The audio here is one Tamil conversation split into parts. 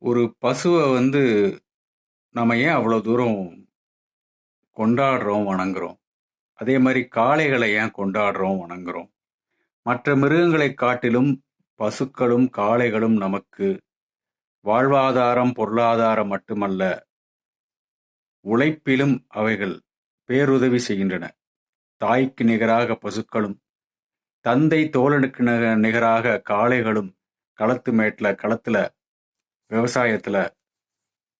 ஒரு பசுவ நம்ம ஏன் அவ்வளோ தூரம் கொண்டாடுறோம், வணங்குறோம்? அதே மாரி காளைகள ஏன் கொண்டாடுறோம், வணங்குறோம்? மற்ற மிருகங்களைக் காட்டிலும் பசுக்களும், காளைகளும் நமக்கு வாழ்வாதாரம், பொருளாதாரம் மட்டுமல்ல, உழைப்பிலும் அவைகள் பேருதவி செய்கின்றன. தாய்க்கு நிகராக பசுக்களும், தந்தை தோழனுக்கு நிகராக காளைகளும் களத்துல விவசாயத்துல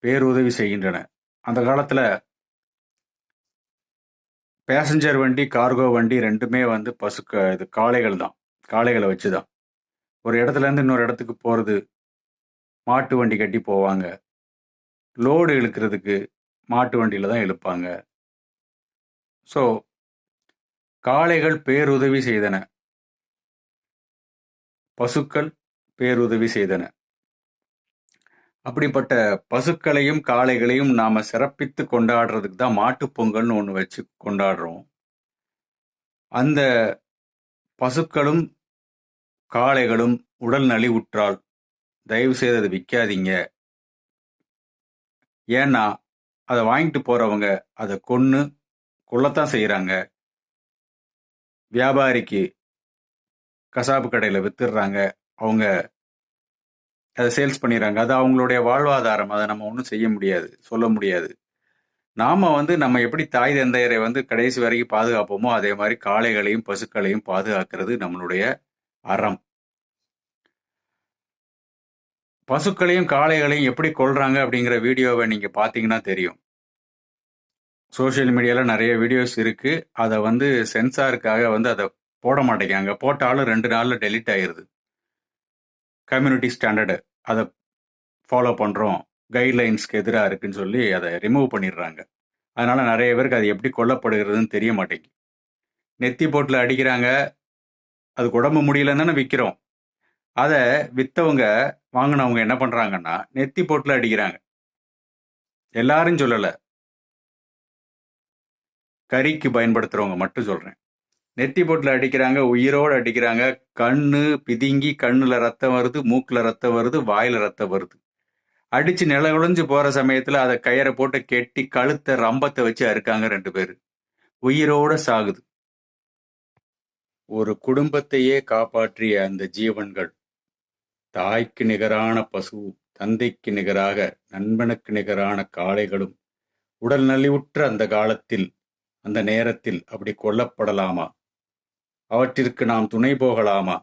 பேருதவி செய்கின்றன. அந்த காலத்துல பேசஞ்சர் வண்டி, கார்கோ வண்டி 2மே இது காளைகள் தான். காளைகள வச்சு தான். ஒரு இடத்துலேருந்து இன்னொரு இடத்துக்கு போறது, மாட்டு வண்டி கட்டி போவாங்க. லோடு இழுக்கிறதுக்கு மாட்டு வண்டியில தான் இழுப்பாங்க. ஸோ, காளைகள் பேருதவி செய்தன. பசுக்கள் பேருதவி செய்தன. அப்படிப்பட்ட பசுக்களையும், காளைகளையும் நாம சிறப்பித்து கொண்டாடுறதுக்கு தான் மாட்டுப் பொங்கல்னு ஒண்ணு வச்சு கொண்டாடுறோம். அந்த பசுக்களும், காளைகளும் உடல் நலிவுற்றால், தயவு செய்து அத விக்காதீங்க. ஏன்னா, அத வாங்கிட்டு போறவங்க அத கொல்லத்தான் செய்றாங்க. வியாபாரிக்கு கசாப்பு கடையில வித்துடுறாங்க. அவங்க அத சேல்ஸ் பண்ணிடுறாங்க. அது அவங்களுடைய வாழ்வாதாரம். அத நம்ம ஒண்ணும் செய்ய முடியாது. சொல்ல முடியாது. நாம நம்ம எப்படி தாய் தந்தையரை கடைசி வரைக்கும் பாதுகாப்போமோ, அதே மாரி காளைகளையும், பசுக்களையும் பாதுகாக்கிறது நம்மளுடைய அறம். பசுக்களையும், காளைகளையும் எப்படி கொல்றாங்க அப்படிங்கிற வீடியோவ நீங்க பார்த்தீங்கன்னா தெரியும். சோசியல் மீடியால நெறைய வீடியோஸ் இருக்கு. அத சென்சாருக்காக அத போட மாட்டேங்கிறாங்க. போட்டாலும் 2 நாள்ல டெலீட் ஆயிருது. கம்யூனிட்டி ஸ்டாண்டர்டு அத ஃபாலோ பண்றோம். கைட்லைன்ஸ்க்கு எதிரா இருக்குன்னு சொல்லி அத ரிமூவ் பண்ணிடுறாங்க. அதனால நெறைய பேருக்கு அது எப்படி கொல்லப்படுகிறதுன்னு தெரிய மாட்டேங்குது. நெத்தி போட்டுல அடிக்கிறாங்க. அதுக்கு உடம்பு முடியலன்னு தானே விக்கிறோம். அத வித்தவங்க, வாங்குனவங்க என்ன பண்றாங்கன்னா, நெத்தி போட்டுல அடிக்கிறாங்க. எல்லாரும் சொல்லல. கறிக்கு பயன்படுத்துறவங்க மட்டும் சொல்றேன். நெத்தி போட்டுல அடிக்கிறாங்க, உயிரோட அடிக்கிறாங்க. கண்ணு பிதுங்கி கண்ணுல ரத்தம் வருது, மூக்குல ரத்தம் வருது, வாயில ரத்தம் வருது. அடிச்சு நிலகுலைஞ்சு போற சமயத்துல அத கயிற போட்டு கெட்டி கழுத்த ரம்பத்த வச்சு அறுக்காங்க 2 பேரு. உயிரோட சாகுது. ஒரு குடும்பத்தையே காப்பாற்றிய அந்த ஜீவன்கள், தாய்க்கு நிகரான பசு, தந்தைக்கு நிகராக, நண்பனுக்கு நிகரான காளைகளும், உடல் நலிவுற்ற அந்த காலத்தில், அந்த நேரத்தில் அப்படி கொல்லப்படலாமா? அவற்றிற்கு நாம் துணை போகலாமா?